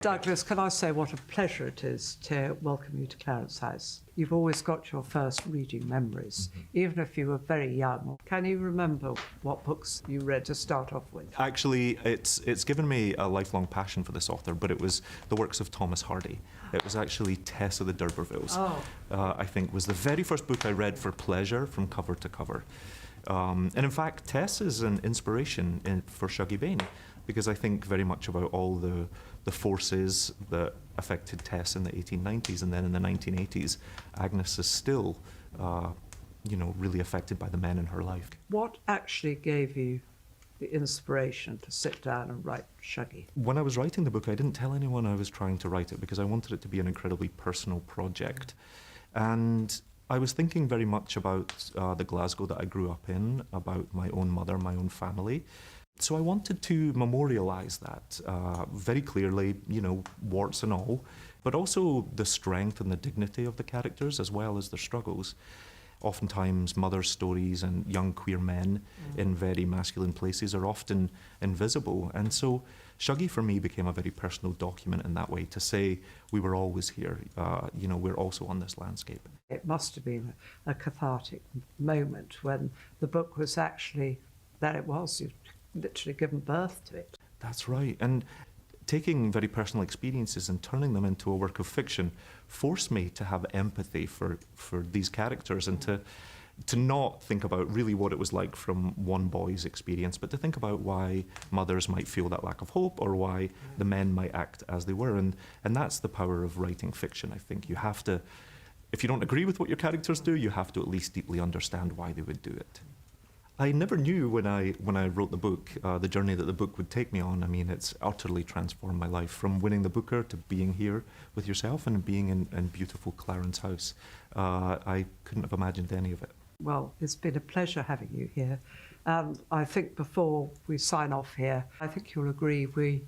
Douglas, can I say what a pleasure it is to welcome you to Clarence House? You've always got your first reading memories, even if you were very young. Can you remember what books you read to start off with? Actually, it's given me a lifelong passion for this author, but it was the works of Thomas Hardy. It was actually Tess of the D'Urbervilles, I think, was the very first book I read for pleasure from cover to cover. And in fact, Tess is an inspiration for Shuggie Bain, because I think very much about all the forces that affected Tess in the 1890s, and then in the 1980s, Agnes is still, really affected by the men in her life. What actually gave you the inspiration to sit down and write Shuggie? When I was writing the book, I didn't tell anyone I was trying to write it because I wanted it to be an incredibly personal project. And I was thinking very much about the Glasgow that I grew up in, about my own mother, my own family. So I wanted to memorialise that very clearly, warts and all, but also the strength and the dignity of the characters as well as their struggles. Oftentimes mother stories and young queer men in very masculine places are often invisible. And so Shuggie for me became a very personal document in that way, to say we were always here, we're also on this landscape. It must have been a cathartic moment when the book was actually, there it was, you'd literally given birth to it. That's right. And taking very personal experiences and turning them into a work of fiction forced me to have empathy for these characters, and to not think about really what it was like from one boy's experience, but to think about why mothers might feel that lack of hope, or why the men might act as they were. And that's the power of writing fiction, I think. You have to, if you don't agree with what your characters do, you have to at least deeply understand why they would do it. I never knew when I wrote the book, the journey that the book would take me on. I mean, it's utterly transformed my life, from winning the Booker to being here with yourself and being in beautiful Clarence House. I couldn't have imagined any of it. Well, it's been a pleasure having you here. I think before we sign off here, I think you'll agree we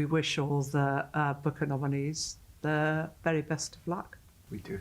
wish all the Booker nominees the very best of luck. We do.